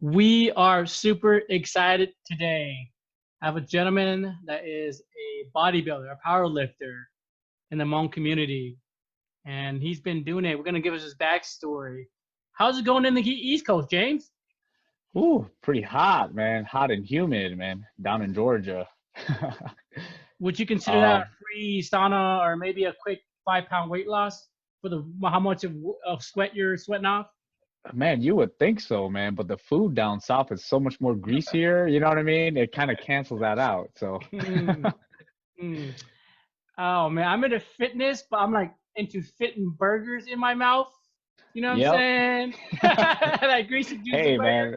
We are super excited today. I have a gentleman that is a bodybuilder, a power lifter in the Hmong community, and he's been doing it. We're going to give us his backstory. How's it going in the East Coast, James? Ooh, pretty hot, man. Hot and humid, man. Down in Georgia. Would you consider that a Um, free sauna or maybe a quick 5 pound weight loss for the how much of sweat you're sweating off? Man, you would think so, man, but the food down south is so much more greasier, you know what I mean? It kind of cancels that out. So, Mm, mm. Oh man, I'm into fitness, but I'm like into fitting burgers in my mouth. You know what I'm yep. saying? That greasy, juicy Hey, burger. man,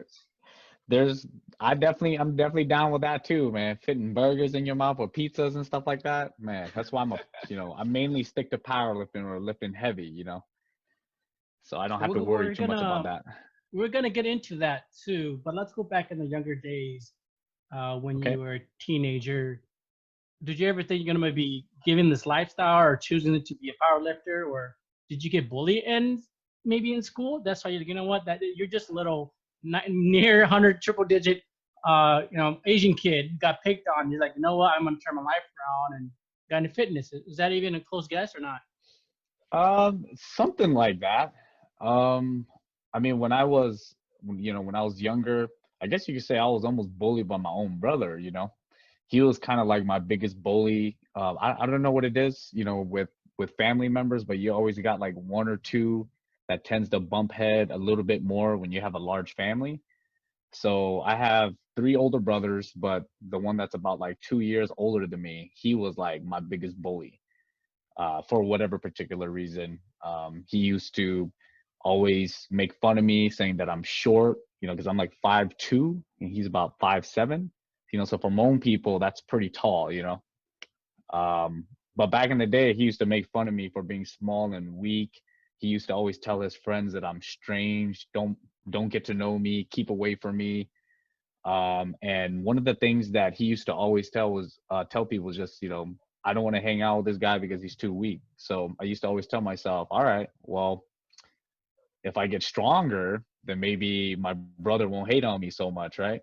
there's I'm definitely down with that too, man. Fitting burgers in your mouth or pizzas and stuff like that. Man, that's why I mainly stick to powerlifting or lifting heavy, so I don't have to We're, worry we're too much about gonna that. we're gonna get into that too, but let's go back in the younger days when Okay. you were a teenager. Did you ever think you're gonna be given this lifestyle or choosing to be a power lifter, or did you get bullied and maybe in school? That's why you know what that you're just a little near 100 triple digit Asian kid got picked on. You're like, you know what? I'm gonna turn my life around and got into fitness. Is that even a close guess or not? Something like that. Um, I mean, when I was younger, I guess you could say I was almost bullied by my own brother. He was kind of like my biggest bully. I don't know what it is, with family members, but you always got like one or two that tends to bump head a little bit more when you have a large family. So I have three older brothers, but the one that's about like 2 years older than me, he was like my biggest bully for whatever particular reason. He used to always make fun of me, saying that I'm short, because I'm like 5'2" and he's about 5'7". So for Hmong people, that's pretty tall. Um, but back in the day, he used to make fun of me for being small and weak. He used to always tell his friends that I'm strange, don't get to know me, keep away from me. And one of the things that he used to always tell people was just, I don't want to hang out with this guy because he's too weak. So I used to always tell myself, all right, well, if I get stronger, then maybe my brother won't hate on me so much, right?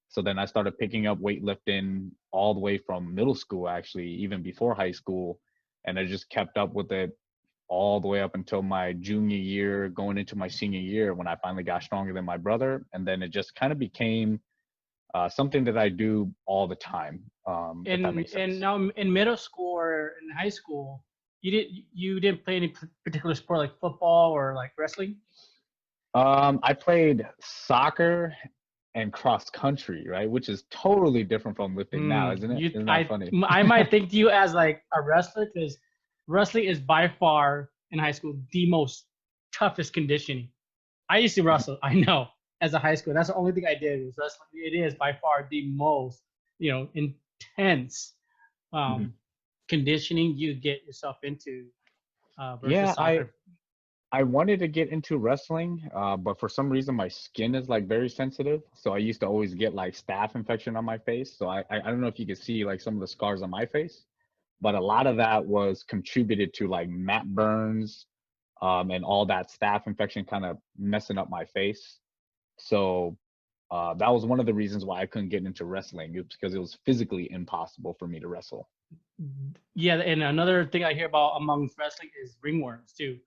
So then I started picking up weightlifting all the way from middle school, actually, even before high school. And I just kept up with it all the way up until my junior year, going into my senior year when I finally got stronger than my brother. And then it just kind of became something that I do all the time, if that In makes and sense. now in middle school or in high school, you didn't play any particular sport like football or like wrestling? I played soccer and cross country, right? Which is totally different from lifting now, Hmm. isn't it? You, Isn't that funny? I might think to you as like a wrestler because wrestling is by far in high school the most toughest conditioning. I used to wrestle. I know as a high school, that's the only thing I did was wrestling. It is by far the most intense Mhm. um, conditioning you get yourself into versus Yeah, I soccer. I wanted to get into wrestling, but for some reason my skin is like very sensitive. So I used to always get like staph infection on my face. So I don't know if you could see like some of the scars on my face, but a lot of that was contributed to like mat burns, and all that staph infection kind of messing up my face. So that was one of the reasons why I couldn't get into wrestling. It's because it was physically impossible for me to wrestle. Yeah, and another thing I hear about among wrestling is ringworms too.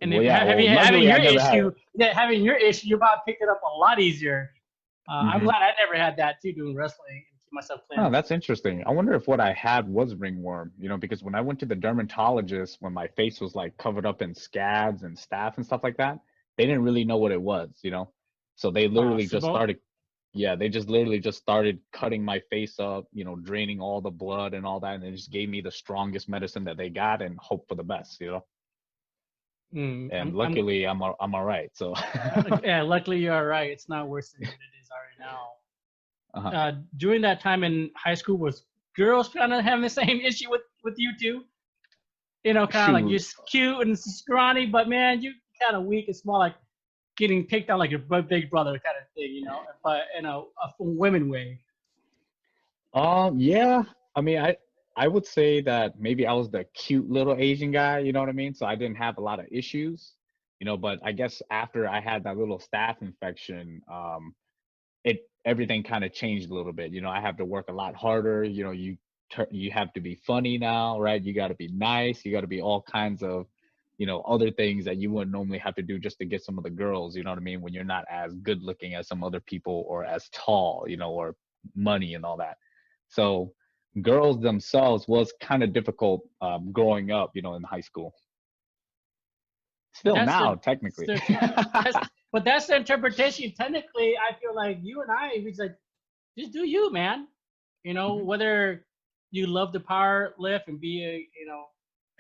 And Well, yeah. Well, having luckily I your never had issue, it. yeah, having your issue, you're about to pick it up a lot easier. I'm Hmm. glad I never had that too, doing wrestling and keep myself Oh, cleansed. that's interesting. I wonder if what I had was ringworm, because when I went to the dermatologist, when my face was like covered up in scabs and staph and stuff like that, they didn't really know what it was. So they literally just Possible. started, yeah, they just literally just started cutting my face up, draining all the blood and all that, and they just gave me the strongest medicine that they got and hope for the best. And I'm luckily I'm all right. So yeah. Luckily, you're right. It's not worse than what it is already uh-huh. now. During that time in high school, was girls kind of having the same issue with you too? Kind of like you're Shoot. cute and scrawny, but man, you kind of weak and small, like getting picked on like your big brother kind of thing. But in a women way. Yeah. I mean, I would say that maybe I was the cute little Asian guy, you know what I mean? So I didn't have a lot of issues. But I guess after I had that little staph infection, everything kind of changed a little bit. I have to work a lot harder. You have to be funny now, right? You got to be nice. You got to be all kinds of, other things that you wouldn't normally have to do just to get some of the girls. You know what I mean? When you're not as good looking as some other people or as tall, or money and all that. So girls themselves was kind of difficult growing up, in high school. But Still that's now, the technically. that's but that's the interpretation. Technically, I feel like you and I, we just do you, man. Mhm. Whether you love the power lift and be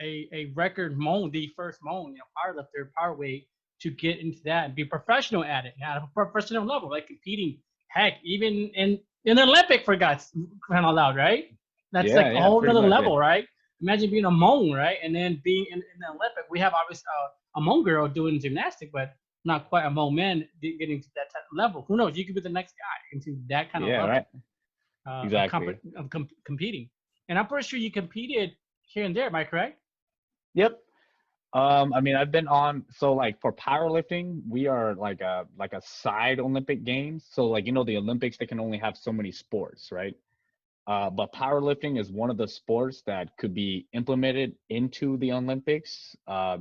a record Hmong, the first Hmong, power lifter, power weight, to get into that and be professional at it, at a professional level, like competing. Heck, even in the Olympic, for God's crying out loud, right? That's like Yeah, a yeah, whole pretty nother much, yeah. level, right? Imagine being a Hmong, right? And then being in the Olympic. We have obviously a Hmong girl doing gymnastics, but not quite a Hmong man getting to that type of level. Who knows? You could be the next guy into that kind of Yeah, level right. of, Exactly. competing. And I'm pretty sure you competed here and there. Am I correct? Yep. I mean, I've been on, so like for powerlifting, we are like a side Olympic games. So like, the Olympics, they can only have so many sports, right? But powerlifting is one of the sports that could be implemented into the Olympics,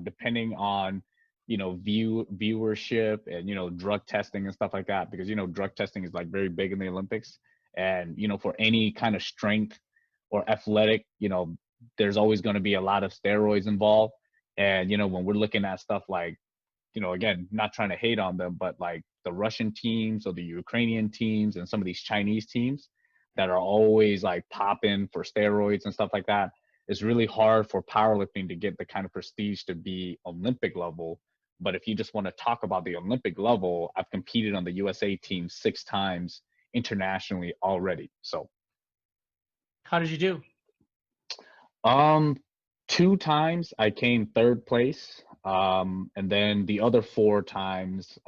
depending on, viewership and, drug testing and stuff like that. Because, drug testing is like very big in the Olympics. And, for any kind of strength or athletic, there's always going to be a lot of steroids involved. And, when we're looking at stuff like, again, not trying to hate on them, but like the Russian teams or the Ukrainian teams and some of these Chinese teams that are always like popping for steroids and stuff like that, it's really hard for powerlifting to get the kind of prestige to be Olympic level. But if you just want to talk about the Olympic level, I've competed on the USA team 6 times internationally already. So How did you do? Um, 2 times I came third place. And then the other 4 times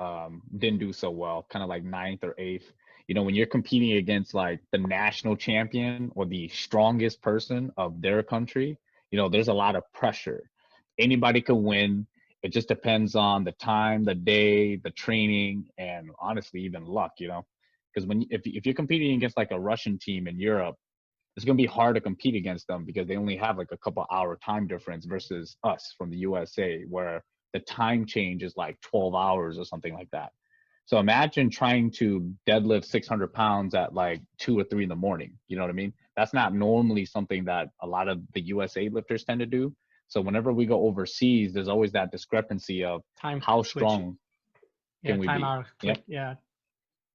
didn't do so well, kind of like ninth or eighth. When you're competing against like the national champion or the strongest person of their country, there's a lot of pressure. Anybody could win. It just depends on the time, the day, the training, and honestly, even luck. Because if you're competing against like a Russian team in Europe, it's going to be hard to compete against them because they only have like a couple hour time difference versus us from the USA, where the time change is like 12 hours or something like that. So imagine trying to deadlift 600 pounds at like 2 or 3 in the morning. You know what I mean? That's not normally something that a lot of the USA lifters tend to do. So whenever we go overseas, there's always that discrepancy of Time how switch. strong Yeah, can we time be? out. Yep. Click. Yeah,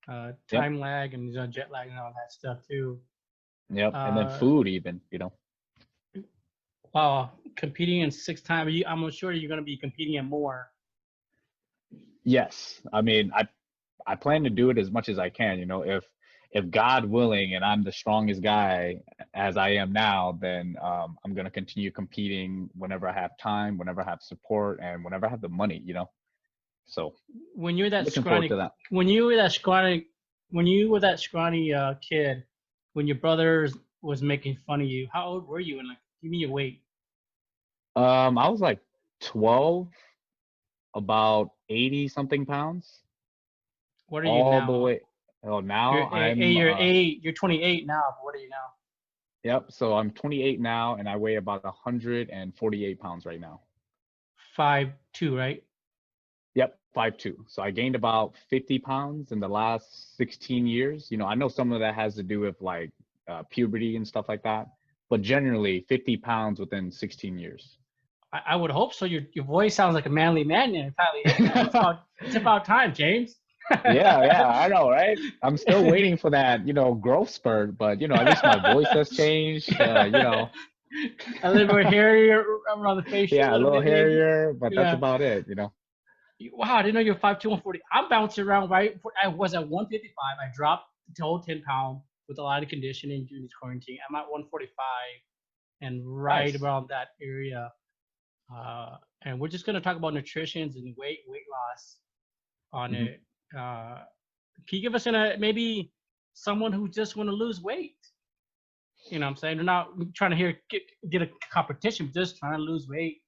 Yep. time lag and jet lag and all that stuff too. Yep. And then Uh, food even. wow, competing in 6 times. I'm sure you're going to be competing in more. Yes. I mean, I plan to do it as much as I can. If God willing and I'm the strongest guy as I am now, then I'm gonna continue competing whenever I have time, whenever I have support, and whenever I have the money. So When you're that looking forward to scrawny, that. when you were that scrawny, when you were that scrawny kid, when your brother was making fun of you, how old were you? And like, give me your weight. I was like 12, about 80 something pounds, What are you all the now? way. Oh, now I'm You're 28 now. But what are you now? yep. So I'm 28 now, and I weigh about 148 pounds right now. 5'2", right? Yep, 5'2". So I gained about 50 pounds in the last 16 years. I know some of that has to do with like puberty and stuff like that, but generally 50 pounds within 16 years. I would hope so. Your voice sounds like a manly man, and it finally hit me. It's about time, James. Yeah, yeah, I know, right? I'm still waiting for that, growth spurt, but at least my voice has changed. A little more hairier around the facial, a Yeah, a little little bit maybe. hairier, but that's Yeah. about it. Wow, I didn't know you're 5'2", 140. I'm bouncing around, right? I was at 155. I dropped to whole 10 pound with a lot of conditioning during this quarantine. I'm at 145 and right Nice. around that area. And we're just gonna talk about nutrition and weight loss on Hmm. it. Can you give us maybe someone who just want to lose weight? You know what I'm saying? They're not trying to get a competition, just trying to lose weight.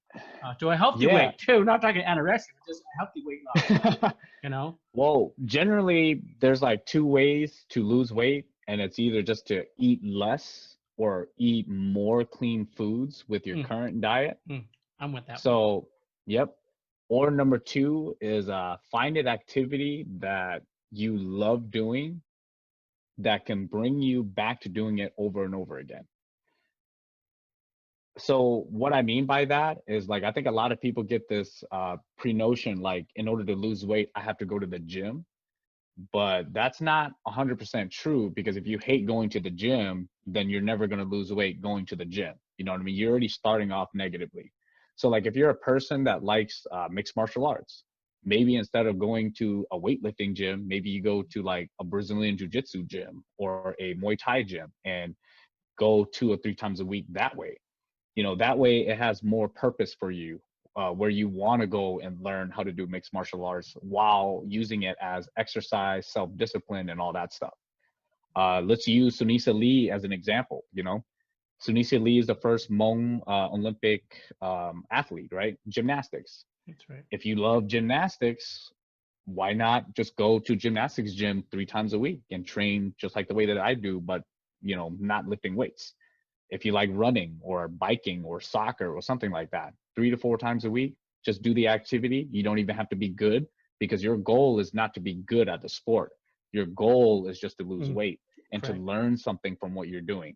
to a healthy Yeah. weight too. Not talking anorexia, but just a healthy weight loss. You know. Well, generally, there's like two ways to lose weight, and it's either just to eat less or eat more clean foods with your Mm, current diet. mm, I'm with that one. So, yep. Or number two is find an activity that you love doing that can bring you back to doing it over and over again. So what I mean by that is like I think a lot of people get this pre-notion like in order to lose weight, I have to go to the gym. But that's not 100% true because if you hate going to the gym, then you're never going to lose weight going to the gym. You know what I mean? You're already starting off negatively. So, like, if you're a person that likes mixed martial arts, maybe instead of going to a weightlifting gym, maybe you go to like a Brazilian Jiu Jitsu gym or a Muay Thai gym and go 2 or 3 times a week that way. That way it has more purpose for you, where you want to go and learn how to do mixed martial arts while using it as exercise, self-discipline, and all that stuff. Let's use Sunisa Lee as an example. Sunisa Lee is the first Hmong Olympic athlete, right? Gymnastics. That's right. If you love gymnastics, why not just go to gymnastics gym 3 times a week and train just like the way that I do, but not lifting weights? If you like running or biking or soccer or something like that, 3 to 4 times a week, just do the activity. You don't even have to be good because your goal is not to be good at the sport. Your goal is just to lose Mm, weight and to correct. learn something from what you're doing.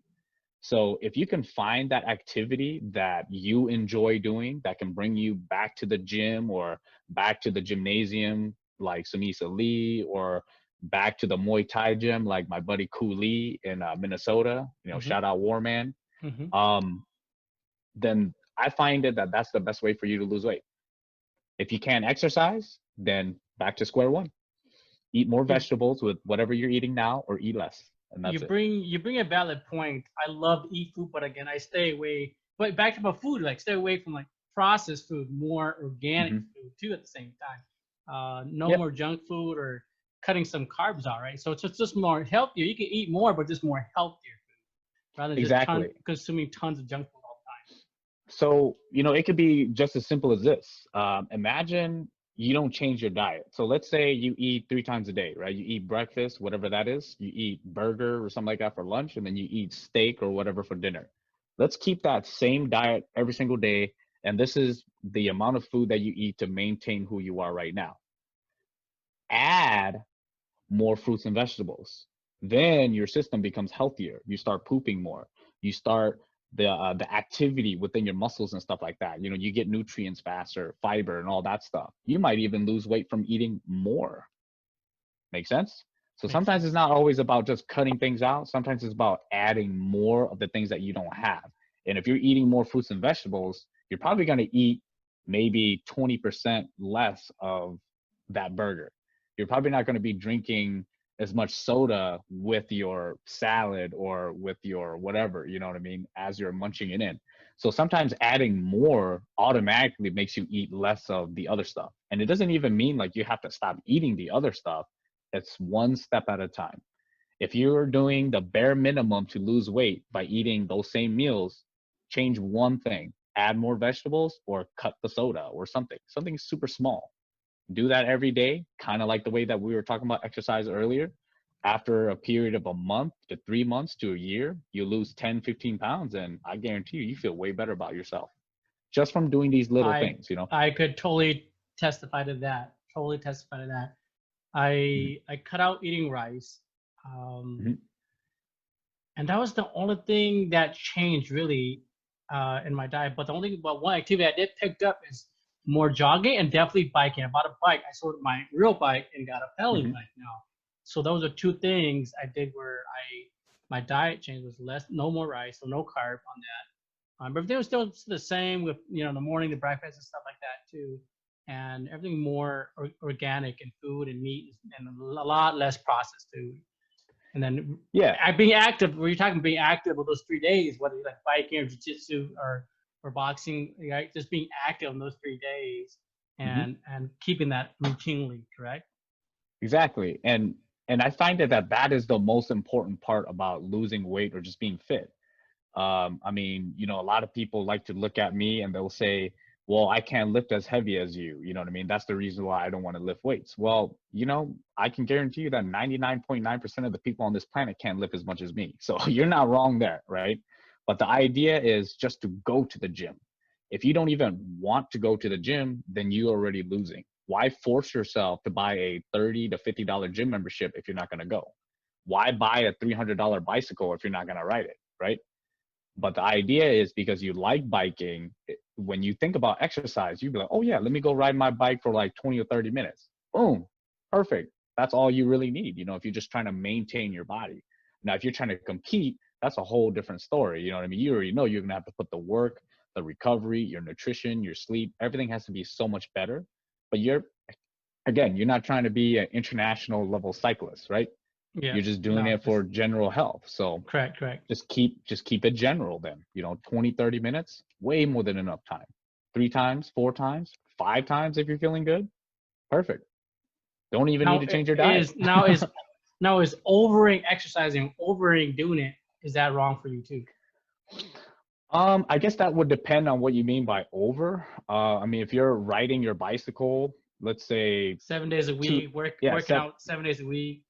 So if you can find that activity that you enjoy doing that can bring you back to the gym or back to the gymnasium like Sunisa Lee or back to the Muay Thai gym like my buddy Cooley in Minnesota, Mm-hmm, shout out Warman, mm-hmm. um, then I find it that that's the best way for you to lose weight. If you can't exercise, then back to square one. Eat more You vegetables with whatever you're eating now or eat less. And you that's it. bring a valid point. I love to eat food, but again, I stay away. But back to my food, like stay away from like processed food, more organic Hmm. food too. At the same time, no Yep, more junk food or cutting some carbs out. Right, so it's just more healthier. You can eat more, but just more healthier food rather than just exactly. consuming tons of junk food all So, it could be just as simple as this. Imagine you don't change your diet. So let's say you eat 3 times a day, right? You eat breakfast, whatever that is. You eat burger or something like that for lunch, and then you eat steak or whatever for dinner. Let's keep that same diet every single day. And this is the amount of food that you eat to maintain who you are right now. Add more fruits and vegetables. Then your system becomes healthier. You start pooping more. You start the activity within your muscles and stuff like that. You get nutrients faster, fiber, and all that stuff. You might even lose weight from eating more. Make sense? So the time. Makes sometimes it's sense. not always about just cutting things out. Sometimes it's about adding more of the things that you don't have. And if you're eating more fruits and vegetables, you're probably going to eat maybe 20% less of that burger. You're probably not going to be drinking as much soda with your salad or with your whatever, you know what I mean, as you're munching it in. So sometimes adding more automatically makes you eat less of the other stuff. And it doesn't even mean like you have to stop eating the other stuff. It's one step at a time. If you're doing the bare minimum to lose weight by eating those same meals, change one thing, add more vegetables or cut the soda or something super small. Do that every day, kind of like the way that we were talking about exercise earlier. After a period of a month to 3 months to a year, you lose 10, 15 pounds, and I guarantee you feel way better about yourself just from doing these little I things. I could totally testify to that. Totally testify to that. Hmm. I cut out eating rice, um, Hmm. and that was the only thing that changed really in my diet. But one activity I did pick up is more jogging and definitely biking. I bought a bike. I sold my real bike and got a pedaling Hmm. bike now. So those are two things I did where my diet change was no more rice, so no carb on that. But everything was still the same with the morning, the breakfast and stuff like that too, and everything more organic and food and meat and a lot less processed food. And then Yeah. being active, were you talking being active with those 3 days, whether you like biking or jujitsu or boxing, right? Just being active in those 3 days Hmm. and keeping that routinely, correct? Exactly. And I find that is the most important part about losing weight or just being fit. I mean, a lot of people like to look at me and they'll say, well, I can't lift as heavy as you. You know what I mean? That's the reason why I don't want to lift weights. Well, I can guarantee you that 99.9% of the people on this planet can't lift as much as me. So you're not wrong there, right? But the idea is just to go to the gym. If you don't even want to go to the gym, then you're already losing. Why force yourself to buy a $30 to $50 gym membership if you're not going to go? Why buy a $300 bicycle if you're not going to ride it, right? But the idea is because you like biking, when you think about exercise, you'd be like, oh yeah, let me go ride my bike for like 20 or 30 minutes. Boom, perfect. That's all you really need, if you're just trying to maintain your body. Now, if you're trying to compete, that's a whole different story. You know what I mean? You already know you're going to have to put the work, the recovery, your nutrition, your sleep, everything has to be so much better. But you're not trying to be an international level cyclist, right? Yeah. You're just doing No, it for general health. So correct, correct. just keep it general then. 20, 30 minutes, way more than enough time. 3 times, 4 times, 5 times if you're feeling good. Perfect. Don't even need Now to change your diet. is now is now is overing exercising, overing doing it, is that wrong for you too? I guess that would depend on what you mean by over. I mean, if you're riding your bicycle, let's say 7 days a two, week, yeah, working out 7 days a week.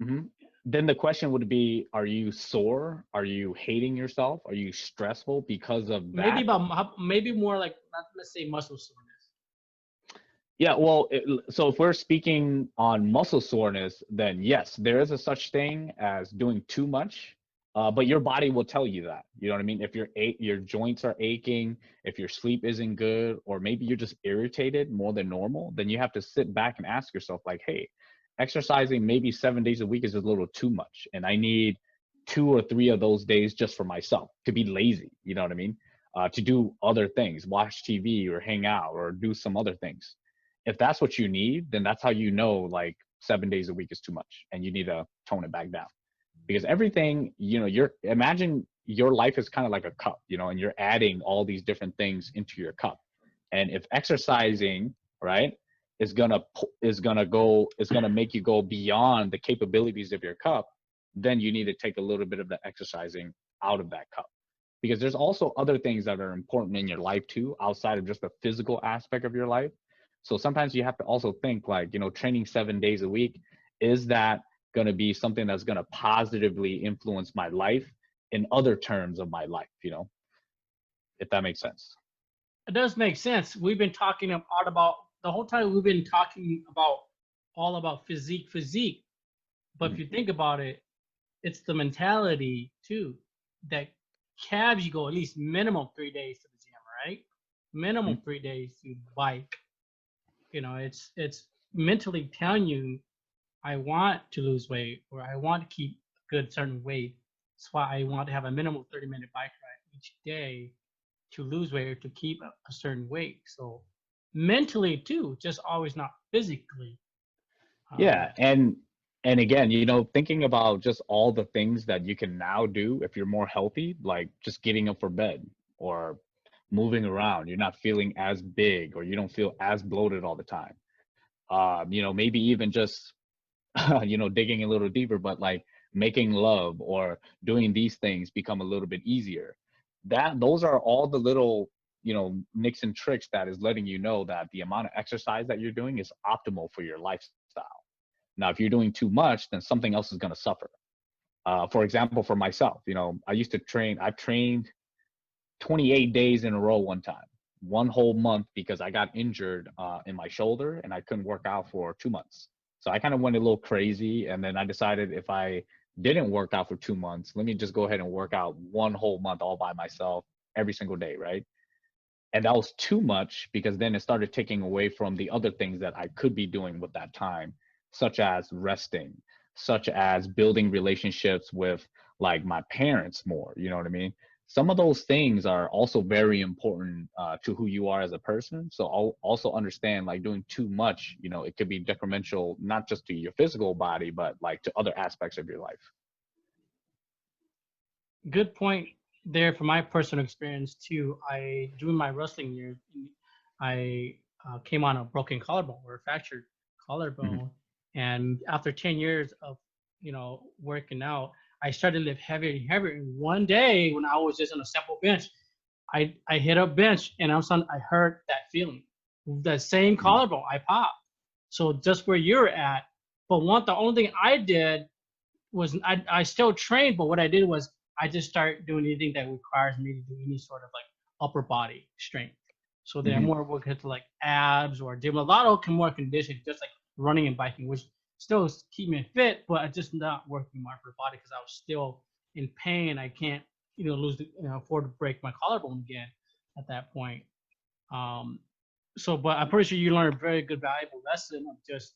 mhm. Then the question would be, are you sore? Are you hating yourself? Are you stressful because of Maybe that? about maybe more like, not, let's say muscle soreness. Yeah, well, so if we're speaking on muscle soreness, then yes, there is a such thing as doing too much, but your body will tell you that. You know what I mean? If your joints are aching, if your sleep isn't good, or maybe you're just irritated more than normal, then you have to sit back and ask yourself, like, hey, exercising maybe 7 days a week is a little too much, and I need 2 or 3 of those days just for myself to be lazy. You know what I mean? To do other things, watch TV or hang out or do some other things. If that's what you need, then that's how you know like 7 days a week is too much and you need to tone it back down. Because everything, you're imagine your life is kind of like a cup, and you're adding all these different things into your cup. And if exercising, right, is gonna make you go beyond the capabilities of your cup, then you need to take a little bit of the exercising out of that cup. Because there's also other things that are important in your life too, outside of just the physical aspect of your life. So sometimes you have to also think like, training 7 days a week, is that going to be something that's going to positively influence my life in other terms of my life, if that makes sense. It does make sense. We've been talking about the whole time. We've been talking about all about physique. But if Mhm. you think about it, it's the mentality too that cabs you go at least minimum 3 days to the gym, right? Minimum Mhm. 3 days to bike. It's mentally telling you, I want to lose weight or I want to keep a good certain weight. That's why I want to have a minimum 30-minute bike ride each day to lose weight or to keep a certain weight. So mentally too, just always not physically. Yeah, Um, and again, thinking about just all the things that you can now do if you're more healthy, like just getting up for bed or moving around, you're not feeling as big or you don't feel as bloated all the time. Maybe even just digging a little deeper, but like making love or doing these things become a little bit easier. Those are all the little, nicks and tricks that is letting you know that the amount of exercise that you're doing is optimal for your lifestyle. Now, if you're doing too much, then something else is going to suffer. For example, for myself, I've trained 28 days in a row one time, one whole month, because I got injured in my shoulder and I couldn't work out for 2 months. So I kind of went a little crazy. And then I decided if I didn't work out for 2 months, let me just go ahead and work out one whole month all by myself every single day, right? And that was too much because then it started taking away from the other things that I could be doing with that time, such as resting, such as building relationships with like my parents more. You know what I mean? Some of those things are also very important to who you are as a person. So I'll also understand like doing too much, it could be detrimental, not just to your physical body, but like to other aspects of your life. Good point there from my personal experience too. I during my wrestling years, I came on a broken collarbone or a fractured Mhm. collarbone, and after 10 years of working out, I started to lift heavier and heavier. And one day when I was just on a simple bench, I hit up bench, and all of a sudden I heard that feeling, the same Mhm. collarbone I popped. So just where you're at, but the only thing I did was I still trained, but what I did was I just started doing anything that requires me to do any sort of like upper body strength. So then I'm Mhm. more working to like abs or doing a lot of more conditioning, just like running and biking, which still keep me fit, but I just not working my upper body because I was still in pain. I can't, afford to break my collarbone again at that point. Um, but I'm pretty sure you learned a very good, valuable lesson of just,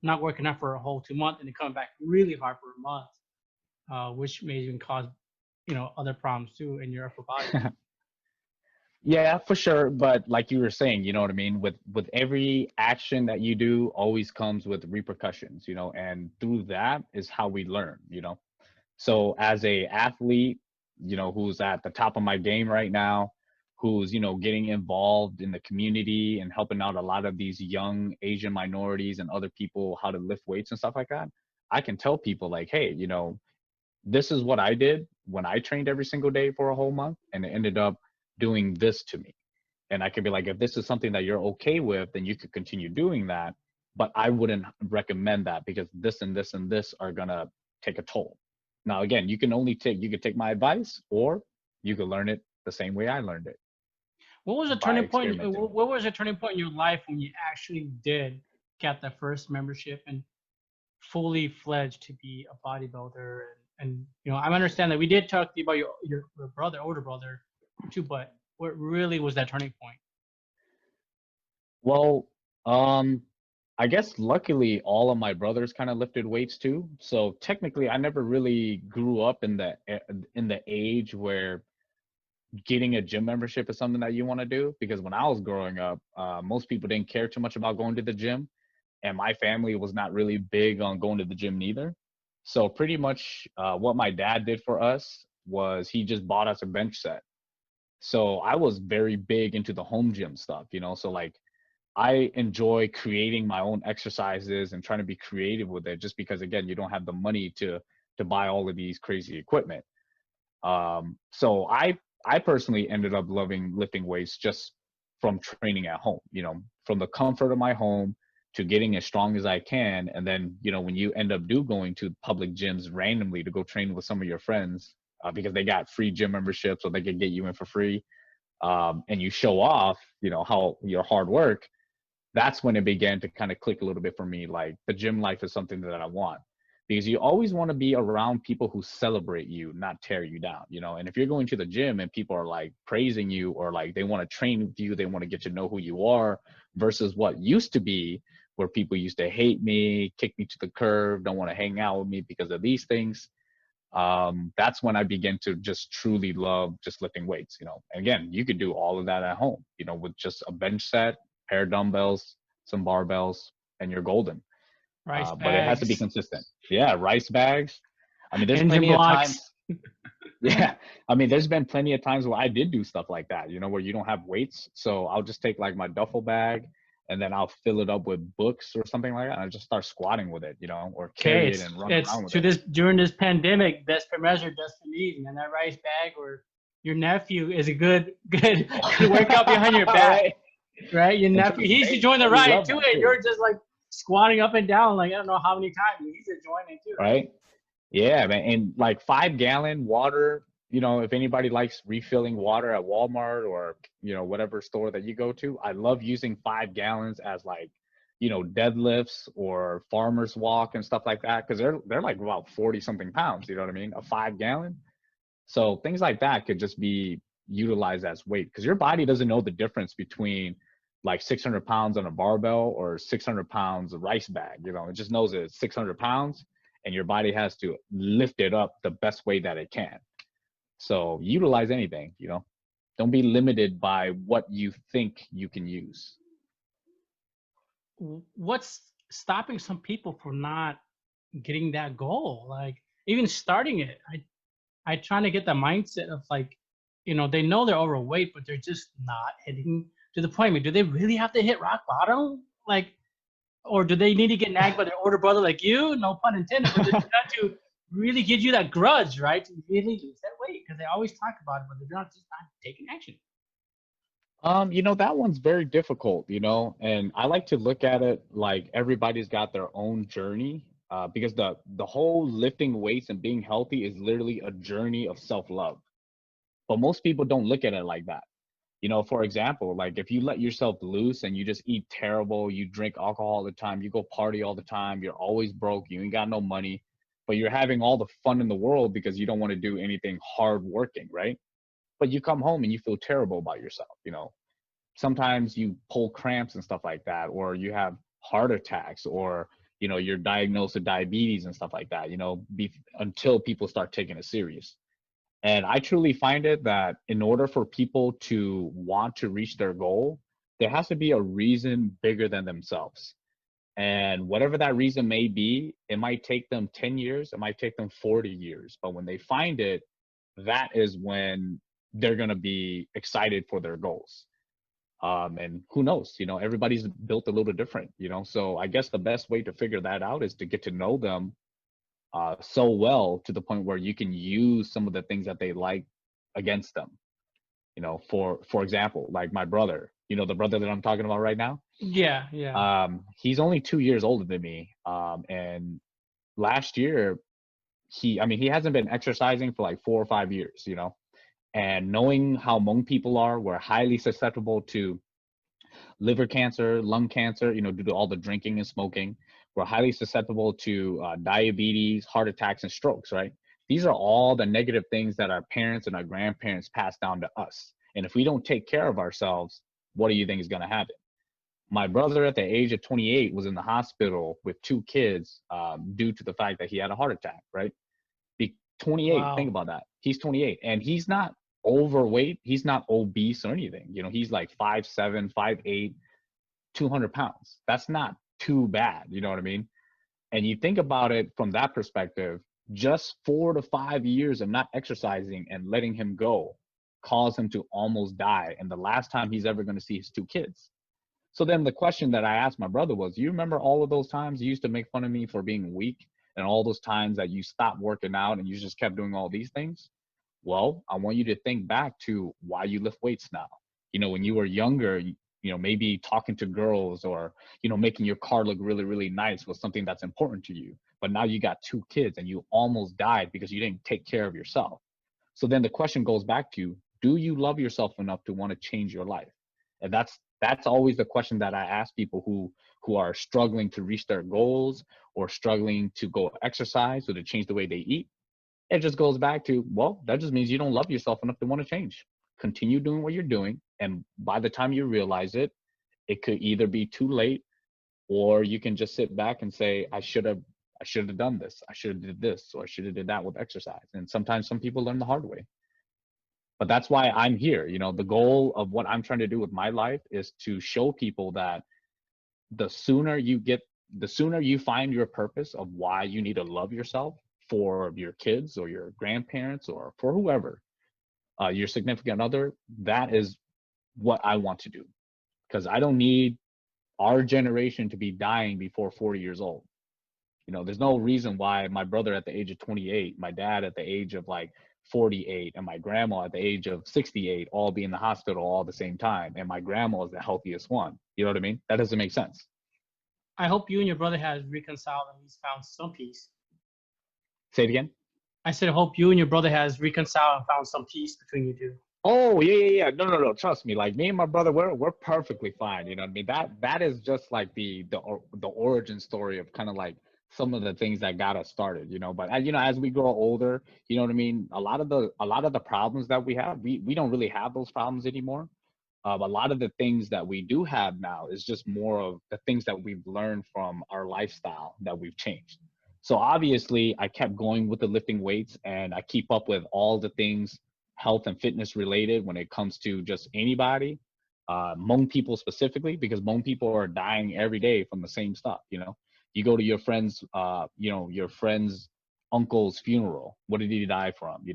not working out for a whole 2 months and then coming back really hard for a month, which may even cause, other problems too in your upper body. Yeah, for sure. But like you were saying, you know what I mean? With every action that you do always comes with repercussions, and through that is how we learn, So as a athlete, who's at the top of my game right now, who's, getting involved in the community and helping out a lot of these young Asian minorities and other people how to lift weights and stuff like that, I can tell people like, hey, this is what I did when I trained every single day for a whole month, and it ended up doing this to me. And I could be like, if this is something that you're okay with, then you could continue doing that. But I wouldn't recommend that because this and this and this are gonna take a toll. Now, again, you could take my advice, or you could learn it the same way I learned it, What was a by turning point? experimenting. What was a turning point in your life when you actually did get that first membership and fully fledged to be a bodybuilder? And I understand that we did talk to you about your brother, older brother, too, but what really was that turning point? Well, um, I guess luckily all of my brothers kind of lifted weights too. So technically, I never really grew up in the age where getting a gym membership is something that you want to do. Because when I was growing up, most people didn't care too much about going to the gym, and my family was not really big on going to the gym neither. So pretty much, what my dad did for us was he just bought us a bench set. So I was very big into the home gym stuff, So like I enjoy creating my own exercises and trying to be creative with it, just because again, you don't have the money to buy all of these crazy equipment. So I personally ended up loving lifting weights just from training at home, from the comfort of my home to getting as strong as I can. And then, when you end up going to public gyms randomly to go train with some of your friends, because they got free gym memberships so they can get you in for free, and you show off, how your hard work, that's when it began to kind of click a little bit for me. Like the gym life is something that I want, because you always want to be around people who celebrate you, not tear you down, And if you're going to the gym and people are like praising you, or like they want to train with you, they want to get to know who you are, versus what used to be where people used to hate me, kick me to the curb, don't want to hang out with me because of these things. That's when I began to just truly love just lifting weights, And again, you could do all of that at home, with just a bench set, pair of dumbbells, some barbells, and you're golden. Rice But it has to be bags, consistent. Yeah, rice bags. I mean, there's engine plenty of times. blocks. Yeah, I mean, there's been plenty of times where I did do stuff like that, where you don't have weights. So I'll just take like my duffel bag, and then I'll fill it up with books or something like that, and I just start squatting with it, or Okay, carry it and run it's around with to it. this during this pandemic, best for measure, best for need, and that rice bag or your nephew is a good workout behind your back, Right? right? Your And trust nephew, me, he's they enjoying the they ride love too, that and too, you're just like squatting up and down, like I don't know how many times. He's enjoying it too, right? right? Yeah, man. And like 5 gallon water, if anybody likes refilling water at Walmart or, whatever store that you go to, I love using 5 gallons as like, deadlifts or farmer's walk and stuff like that. Cause they're like about 40 something pounds, you know what I mean? A 5 gallon. So things like that could just be utilized as weight, because your body doesn't know the difference between like 600 pounds on a barbell or 600 pounds of rice bag. It just knows that it's 600 pounds, and your body has to lift it up the best way that it can. So utilize anything, Don't be limited by what you think you can use. What's stopping some people from not getting that goal? Like even starting it, I trying to get the mindset of like, they know they're overweight, but they're just not hitting to the point. I mean, do they really have to hit rock bottom? Like, or do they need to get nagged by their older brother like you? No pun intended, but they got to really gives you that grudge, right? To really lose that weight because they always talk about it, but they're not taking action. That one's very difficult, and I like to look at it like everybody's got their own journey, because the whole lifting weights and being healthy is literally a journey of self-love. But most people don't look at it like that. For example, like if you let yourself loose and you just eat terrible, you drink alcohol all the time, you go party all the time, you're always broke, you ain't got no money, but you're having all the fun in the world because you don't want to do anything hard working, right? But you come home and you feel terrible about yourself. Sometimes you pull cramps and stuff like that, or you have heart attacks, or you're diagnosed with diabetes and stuff like that, until people start taking it serious. And I truly find it that in order for people to want to reach their goal, there has to be a reason bigger than themselves. And whatever that reason may be, it might take them 10 years, it might take them 40 years. But when they find it, that is when they're going to be excited for their goals. And who knows, everybody's built a little different. So I guess the best way to figure that out is to get to know them so well to the point where you can use some of the things that they like against them. For example, like my brother, the brother that I'm talking about right now. Yeah, yeah. He's only 2 years older than me. And last year, he hasn't been exercising for like 4 or 5 years. And knowing how Hmong people are, we're highly susceptible to liver cancer, lung cancer, due to all the drinking and smoking. We're highly susceptible to diabetes, heart attacks, and strokes, right? These are all the negative things that our parents and our grandparents passed down to us. And if we don't take care of ourselves, what do you think is going to happen? My brother at the age of 28 was in the hospital with 2 kids due to the fact that he had a heart attack, right? 28, think Wow. about that. He's 28 and he's not overweight. He's not obese or anything. He's like 5'7", 5'8", 200 pounds. That's not too bad. You know what I mean? And you think about it from that perspective, just 4 to 5 years of not exercising and letting him go caused him to almost die. And the last time he's ever going to see his 2 kids. So then the question that I asked my brother was, you remember all of those times you used to make fun of me for being weak and all those times that you stopped working out and you just kept doing all these things? Well, I want you to think back to why you lift weights now. When you were younger, maybe talking to girls or, making your car look really, really nice was something that's important to you. But now you got 2 kids and you almost died because you didn't take care of yourself. So then the question goes back to, do you love yourself enough to want to change your life? And that's always the question that I ask people who are struggling to reach their goals or struggling to go exercise or to change the way they eat. It just goes back to, well, that just means you don't love yourself enough to want to change. Continue doing what you're doing, and by the time you realize it, it could either be too late, or you can just sit back and say, I should have done this, I should have did this, or I should have did that with exercise. And sometimes some people learn the hard way. But that's why I'm here. The goal of what I'm trying to do with my life is to show people that the sooner you find your purpose of why you need to love yourself, for your kids or your grandparents or for whoever, your significant other, that is what I want to do. Because I don't need our generation to be dying before 40 years old. There's no reason why my brother at the age of 28, my dad at the age of like 48, and my grandma at the age of 68 all be in the hospital all at the same time, and my grandma is the healthiest one. You know what I mean? That doesn't make sense. I hope you and your brother has reconciled and he's found some peace. Say it again. I said, I hope you and your brother has reconciled and found some peace between you two. Oh, yeah, yeah, yeah. No, no, no. Trust me. Like me and my brother, we're perfectly fine. You know what I mean? That is just like the origin story of kind of like some of the things that got us started. But as we grow older, you know what I mean. A lot of the problems that we have, we don't really have those problems anymore. A lot of the things that we do have now is just more of the things that we've learned from our lifestyle that we've changed. So obviously, I kept going with the lifting weights, and I keep up with all the things health and fitness related when it comes to just anybody, Hmong people specifically, because Hmong people are dying every day from the same stuff. You go to your friend's uncle's funeral. What did he die from?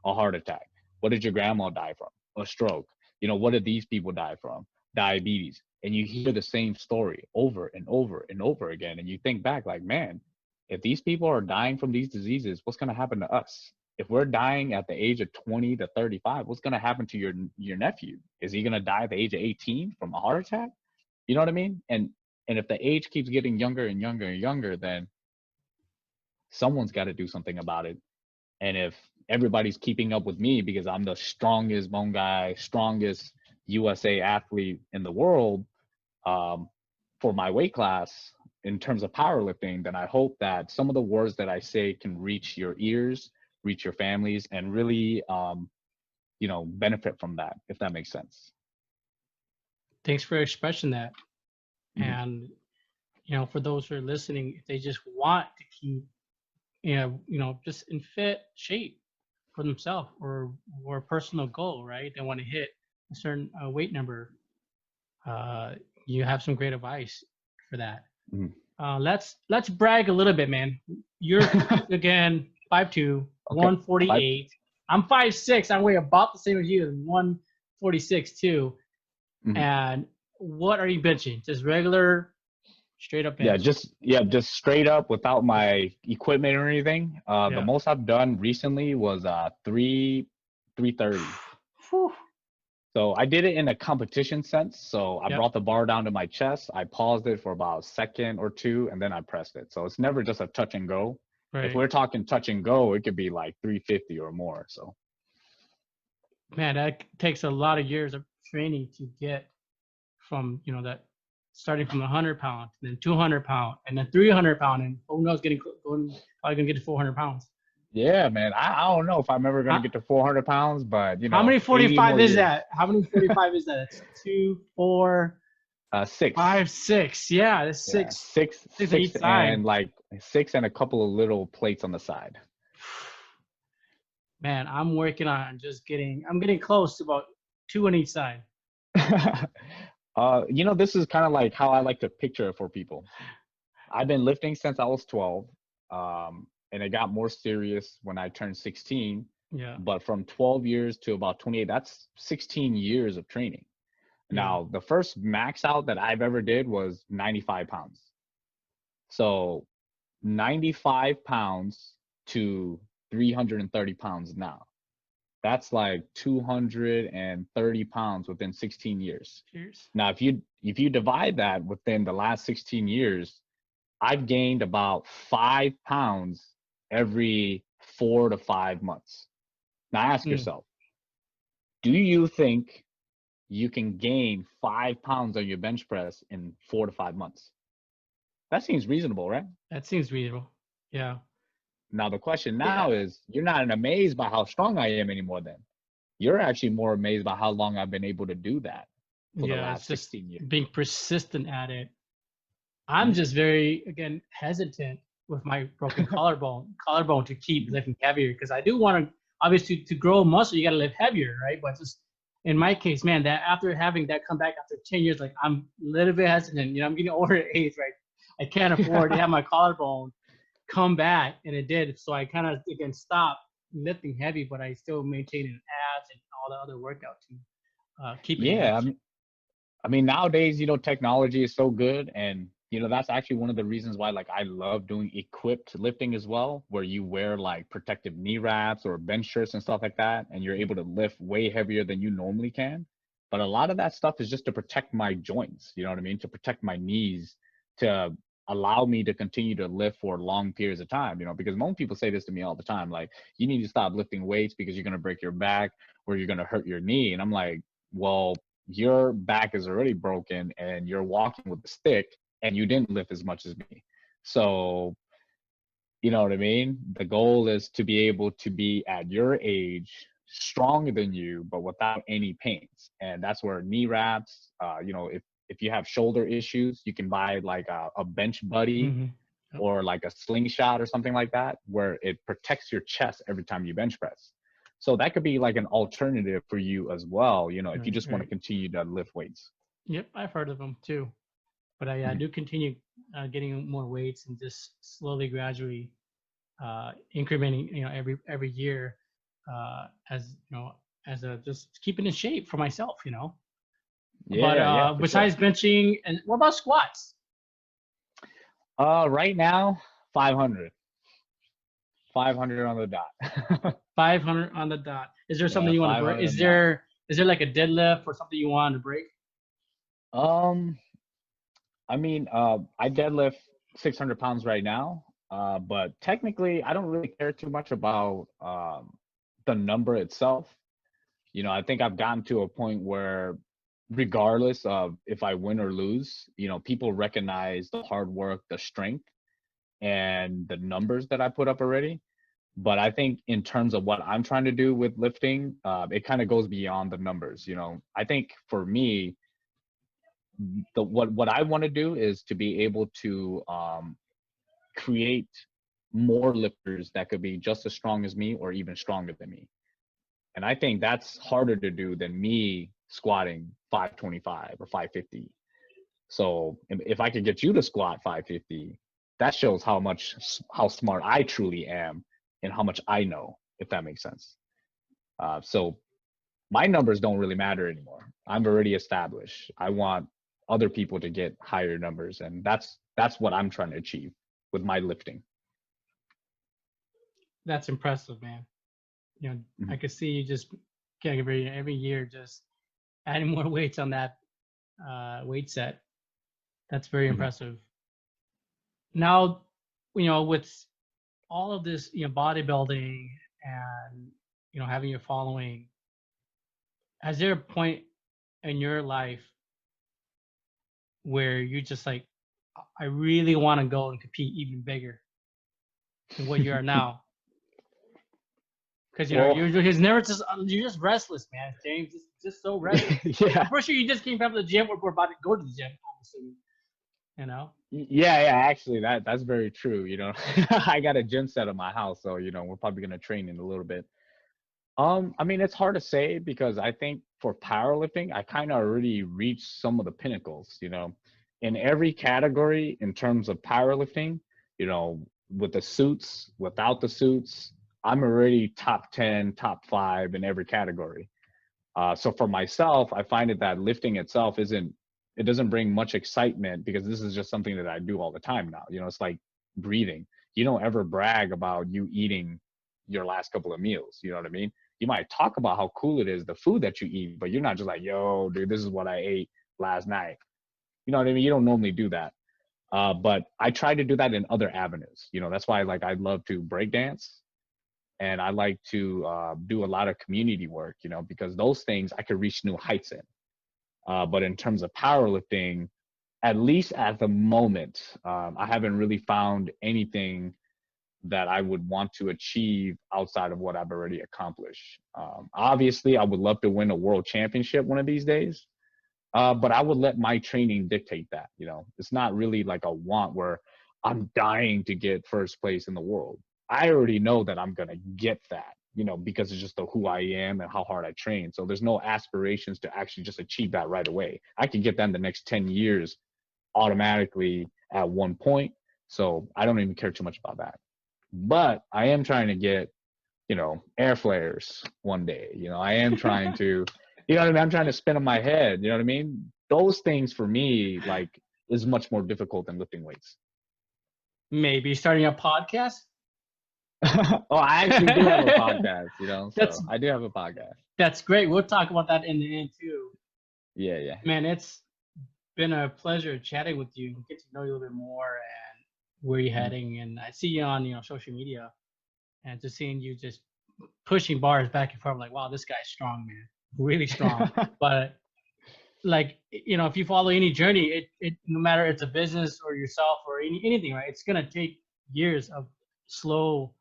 A heart attack. What did your grandma die from? A stroke. What did these people die from? Diabetes. And you hear the same story over and over and over again. And you think back like, man, if these people are dying from these diseases, what's going to happen to us? If we're dying at the age of 20 to 35, what's going to happen to your nephew? Is he going to die at the age of 18 from a heart attack? You know what I mean? And if the age keeps getting younger and younger and younger, then someone's got to do something about it. And if everybody's keeping up with me because I'm the strongest Hmong guy, strongest USA athlete in the world, for my weight class in terms of powerlifting, then I hope that some of the words that I say can reach your ears, reach your families, and really, benefit from that, if that makes sense. Thanks for expressing that. Mhm. And for those who are listening, if they just want to keep, just in fit shape for themselves or a personal goal, right? They want to hit a certain weight number. You have some great advice for that. Mhm. Let's brag a little bit, man. You're again 5'2", Okay. 148. I'm 5'6". I weigh about the same as you, 146 too. Mhm. And what are you benching? Just regular, straight up bench? just straight up without my equipment or anything. The Yeah. most I've done recently was 330. Whew. So I did it in a competition sense. So I Yep. brought the bar down to my chest. I paused it for about a second or two, and then I pressed it. So it's never just a touch and go. If Right. we're talking touch and go, it could be like 350 or more. So Man, that takes a lot of years of training to get from, that starting from 100 pound, then 200 pound, and then 300 pound, and who knows, probably gonna get to 400 pounds. yeah, man, I don't know if I'm ever gonna get to 400 pounds, but How many 80 45 more is years. that? How many 45 is that? It's 2, 4, 6. 5, 6. Yeah, it's Yeah, 6. six, Six on each side. and like 6 and a couple of little plates on the side. Man, I'm working on I'm getting close to about 2 on each side. This is kind of like how I like to picture it for people. I've been lifting since I was 12, and it got more serious when I turned 16. Yeah. But from 12 years to about 28, that's 16 years of training. Yeah. Now, the first max out that I've ever did was 95 pounds. So 95 pounds to 330 pounds now. That's like 230 pounds within 16 years. Cheers. Now, if you divide that within the last 16 years, I've gained about 5 pounds every 4 to 5 months. Now ask yourself, do you think you can gain 5 pounds on your bench press in 4 to 5 months? That seems reasonable, right? That seems reasonable. Yeah. Now the question now is, you're not amazed by how strong I am anymore then. You're actually more amazed by how long I've been able to do that for the last It's just 16 years. being persistent at it. I'm just very, again, hesitant with my broken collarbone to keep lifting heavier, because I do want to, obviously, to grow muscle, you got to lift heavier, right? But just in my case, man, that after having that come back after 10 years, like, I'm a little bit hesitant. I'm getting older at age, right? I can't afford to have my collarbone come back, and it did. So I kind of, again, stopped lifting heavy, but I still maintained an abs and all the other workout to keep it. Yeah, I mean, nowadays, technology is so good, and that's actually one of the reasons why, like, I love doing equipped lifting as well, where you wear like protective knee wraps or bench shirts and stuff like that, and you're able to lift way heavier than you normally can. But a lot of that stuff is just to protect my joints, you know what I mean? To protect my knees, to allow me to continue to lift for long periods of time, because most people say this to me all the time, like, you need to stop lifting weights because you're going to break your back or you're going to hurt your knee. And I'm like, well, your back is already broken and you're walking with a stick and you didn't lift as much as me. So, you know what I mean? The goal is to be able to be at your age stronger than you, but without any pains. And that's where knee wraps, if you have shoulder issues, you can buy like a bench buddy or like a slingshot or something like that, where it protects your chest every time you bench press. So that could be like an alternative for you as well, if you just want to continue to lift weights. Yep, I've heard of them too. But I do continue getting more weights and just slowly, gradually incrementing, every year, as just keeping in shape for myself, Yeah, But besides benching, and what about squats? Right now, 500. 500 on the dot. 500 on the dot. Is there something Yeah, you want to break? 500 on the dot. Is there like a deadlift or something you want to break? Um, I mean, I deadlift 600 pounds right now, but technically, I don't really care too much about the number itself. I think I've gotten to a point where, regardless of if I win or lose, people recognize the hard work, the strength, and the numbers that I put up already. But I think in terms of what I'm trying to do with lifting, it kind of goes beyond the numbers. I think for me, what I want to do is to be able to create more lifters that could be just as strong as me or even stronger than me. And I think that's harder to do than me squatting 525 or 550. So if I could get you to squat 550, that shows how smart I truly am and how much I know, if that makes sense. So my numbers don't really matter anymore. I'm already established. I want other people to get higher numbers, and that's what I'm trying to achieve with my lifting. That's impressive, man. I Mhm. could see you just getting every year just adding more weights on that weight set. That's very Mhm. impressive. Now, with all of this, bodybuilding and having your following, is there a point in your life where you just like, I really want to go and compete even bigger than what you are now? Because Well, you're just never you're just restless, man. James, just so restless. I'm yeah, pretty sure you just came from the gym. We're about to go to the gym, obviously. You know. yeah. Actually, that's very true. I got a gym set at my house, so we're probably gonna train in a little bit. I mean, it's hard to say because I think for powerlifting, I kind of already reached some of the pinnacles, in every category in terms of powerlifting, with the suits, without the suits, I'm already top 10, top 5 in every category. So for myself, I find it that lifting itself it doesn't bring much excitement because this is just something that I do all the time now. It's like breathing. You don't ever brag about you eating your last couple of meals. You know what I mean? You might talk about how cool it is, the food that you eat, but you're not just like, yo, dude, this is what I ate last night. You know what I mean? You don't normally do that. But I try to do that in other avenues. That's why I love to break dance and I like to do a lot of community work, because those things I could reach new heights in. But in terms of powerlifting, at least at the moment, I haven't really found anything that I would want to achieve outside of what I've already accomplished. Obviously, I would love to win a world championship one of these days, but I would let my training dictate that. It's not really like a want where I'm dying to get first place in the world. I already know that I'm gonna get that, because it's just who I am and how hard I train. So there's no aspirations to actually just achieve that right away. I could get that in the next 10 years automatically at one point. So I don't even care too much about that. But I am trying to get, air flares one day. I am trying to, what I mean? I'm trying to spin in my head. You know what I mean? Those things for me, is much more difficult than lifting weights. Maybe starting a podcast. Oh, I actually do have a podcast, that's so I do have a podcast. that's great. We'll talk about that in the end too. Yeah, yeah. Man, it's been a pleasure chatting with you, get to know you a little bit more and where you're Mhm. heading. And I see you on social media, and just seeing you just pushing bars back and forth. I'm like, wow, this guy's strong, man, really strong. But like if you follow any journey, it no matter it's a business or yourself or anything, right? It's gonna take years of slow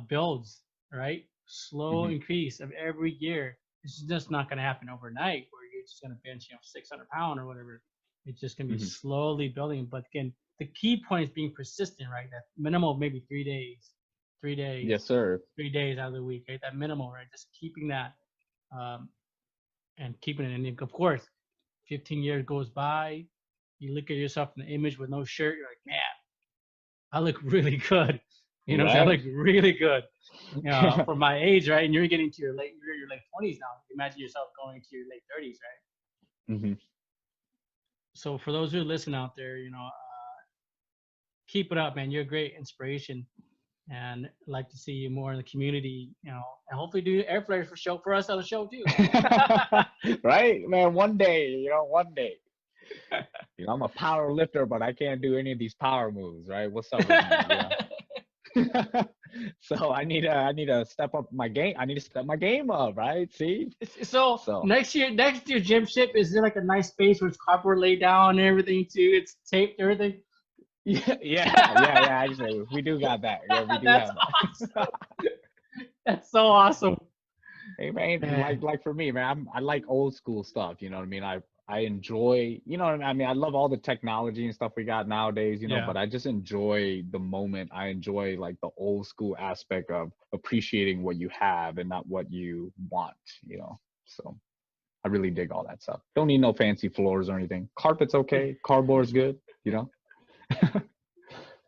builds, right? Slow Mhm. increase of every year. It's just not gonna happen overnight where you're just gonna bench 600 pound or whatever. It's just gonna be Mhm. slowly building. But again, the key point is being persistent, right? That minimal maybe 3 days, three Yes, days, sir. 3 days out of the week, right? That minimal, right? Just keeping that um, and keeping it. And of course, 15 years goes by, you look at yourself in the image with no shirt, you're like, man, I look really good. You know what I'm saying? I Right? look really good. For my age, right? And you're getting to your late 20s now. Imagine yourself going to your late 30s, right? Mhm. So for those who listen out there, Keep it up, man. You're a great inspiration, and I'd like to see you more in the community. And hopefully do air flares for show for us on the show too. Right, man. One day, one day. I'm a power lifter, but I can't do any of these power moves, right? What's up with me? So I need to step up my game. I need to step my game up, right? See? So So next year gym ship, is there like a nice space where it's cardboard laid down and everything too? It's taped, everything. yeah. Actually, we do got that. Yeah, we do That's have that. awesome. That's so awesome. Hey man, Man. like for me, man, I like old school stuff. You know what I mean? I enjoy, you know what I mean? I mean, I love all the technology and stuff we got nowadays, Yeah. but I just enjoy the moment. I enjoy like the old school aspect of appreciating what you have and not what you want. So I really dig all that stuff. Don't need no fancy floors or anything. Carpet's okay. Cardboard's good.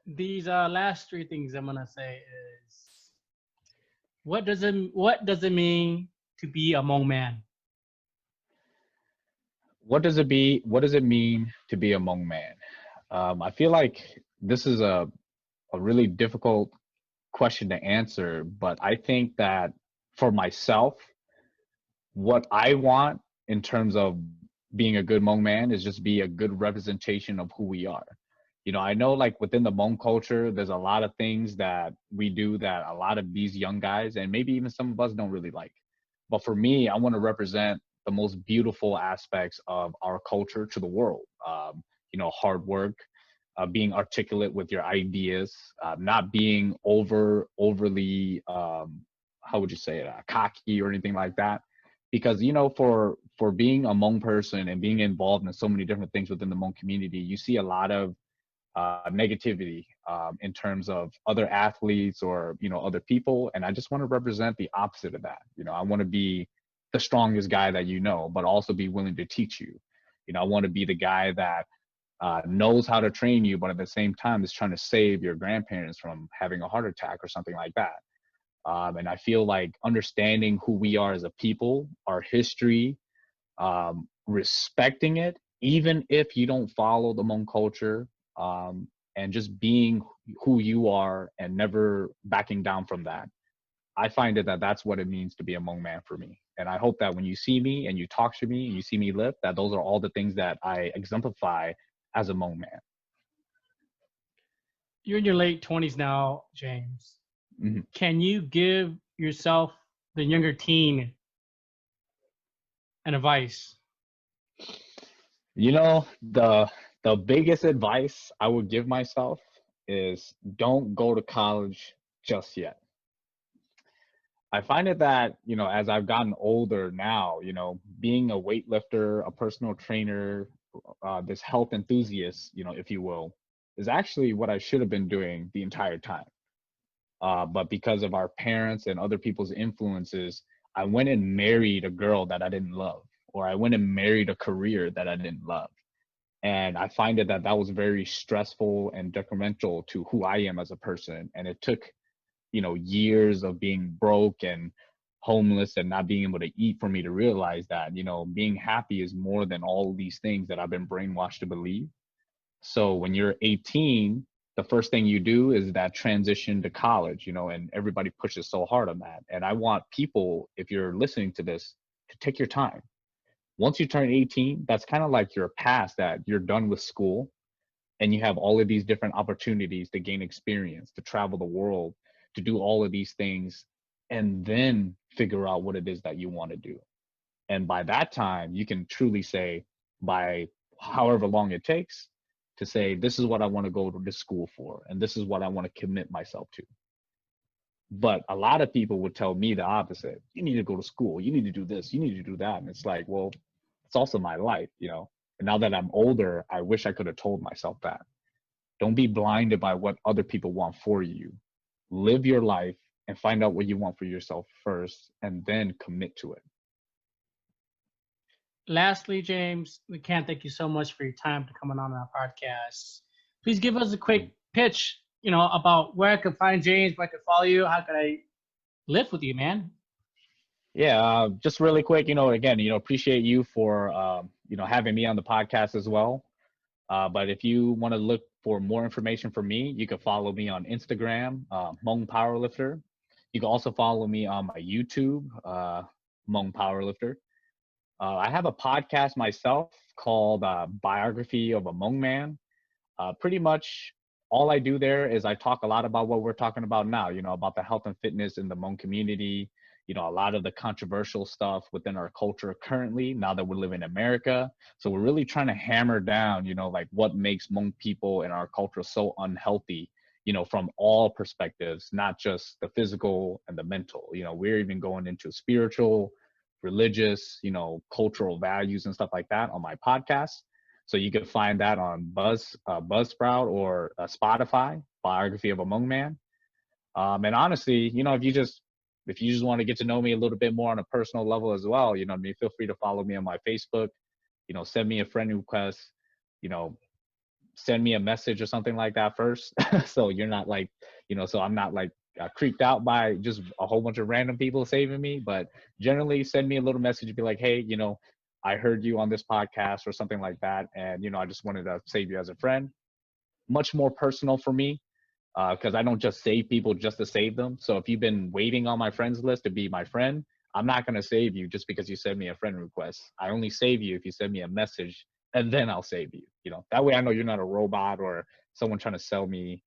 These last three things I'm gonna say is, what does it mean to be a Hmong man? What does it mean to be a Hmong man? I feel like this is a really difficult question to answer, but I think that for myself, what I want in terms of being a good Hmong man is just be a good representation of who we are. I know like within the Hmong culture, there's a lot of things that we do that a lot of these young guys and maybe even some of us don't really like. But for me, I want to represent the most beautiful aspects of our culture to the world. Hard work, being articulate with your ideas, not being overly, how would you say it, cocky or anything like that. Because for being a Hmong person and being involved in so many different things within the Hmong community, you see a lot of negativity in terms of other athletes or other people, and I just want to represent the opposite of that. I want to be the strongest guy that but also be willing to teach you. I want to be the guy that knows how to train you, but at the same time is trying to save your grandparents from having a heart attack or something like that. And I feel like understanding who we are as a people, our history, respecting it, even if you don't follow the Hmong culture, and just being who you are and never backing down from that. I find that's what it means to be a Hmong man for me. And I hope that when you see me and you talk to me and you see me live, that those are all the things that I exemplify as a Hmong man. You're in your late 20s now, James. Mhm. Can you give yourself, the younger teen, an advice? The biggest advice I would give myself is don't go to college just yet. I find it that, as I've gotten older now, being a weightlifter, a personal trainer, this health enthusiast, if you will, is actually what I should have been doing the entire time. But because of our parents and other people's influences, I went and married a girl that I didn't love, or I went and married a career that I didn't love. And I find it that was very stressful and detrimental to who I am as a person. And it took years of being broke and homeless and not being able to eat for me to realize that being happy is more than all these things that I've been brainwashed to believe. So when you're 18, the first thing you do is that transition to college, and everybody pushes so hard on that. And I want people, if you're listening to this, to take your time. Once you turn 18, that's kind of like your past, that you're done with school and you have all of these different opportunities to gain experience, to travel the world, to do all of these things, and then figure out what it is that you want to do. And by that time, you can truly say, by however long it takes, to say, this is what I want to go to school for, and this is what I want to commit myself to. But a lot of people would tell me the opposite. You need to go to school. You need to do this. You need to do that. And it's like, well, it's also my life. And now that I'm older, I wish I could have told myself that. Don't be blinded by what other people want for you. Live your life and find out what you want for yourself first, and then commit to it. Lastly, James, we can't thank you so much for your time to coming on our podcast. Please give us a quick pitch, about where I can find James, where I can follow you, how can I live with you, man? Yeah, just really quick, again, appreciate you for, having me on the podcast as well. But if you want to look for more information from me, you can follow me on Instagram, Hmong Powerlifter. You can also follow me on my YouTube, Hmong Powerlifter. I have a podcast myself called Biography of a Hmong Man. Pretty much all I do there is I talk a lot about what we're talking about now, about the health and fitness in the Hmong community, a lot of the controversial stuff within our culture currently, now that we live in America. So we're really trying to hammer down, like what makes Hmong people and our culture so unhealthy, from all perspectives, not just the physical and the mental. We're even going into spiritual, religious, cultural values and stuff like that on my podcast. So you can find that on Buzzsprout or Spotify, Biography of a Hmong Man. And honestly, if you just want to get to know me a little bit more on a personal level as well, feel free to follow me on my Facebook. Send me a friend request. You know, send me a message or something like that first, so you're not like, so I'm not like creeped out by just a whole bunch of random people saving me. But generally, send me a little message and be like, hey, I heard you on this podcast or something like that, and I just wanted to save you as a friend. Much more personal for me, because I don't just save people just to save them. So if you've been waiting on my friends list to be my friend, I'm not going to save you just because you send me a friend request. I only save you if you send me a message, and then I'll save you. That way I know you're not a robot or someone trying to sell me,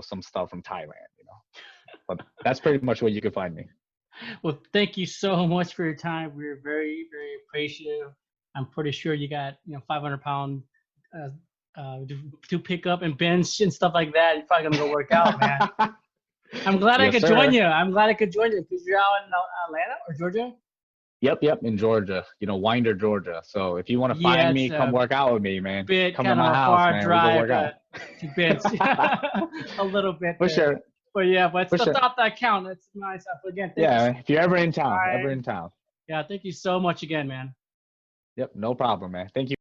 some stuff from Thailand. But that's pretty much where you can find me. Well, thank you so much for your time. We're very, very appreciative. I'm pretty sure you got 500-pound to pick up and bench and stuff like that. You're probably gonna go work out, man. I'm glad I Yes, could sir. join you. I'm glad I could join you because you're out in Atlanta or Georgia. Yep, in Georgia, Winder, Georgia. So if you want to Yeah, find it's me, come a work out with me, man. bit Come to kind of my a house, far man. We go drive work out. to bench a little bit For there. sure. But yeah, but it's For the sure. thought that count. That's nice. Again, thank you. Yeah, if you're ever in so town, much. Yeah, thank you so much again, man. Yep, no problem, man. Thank you.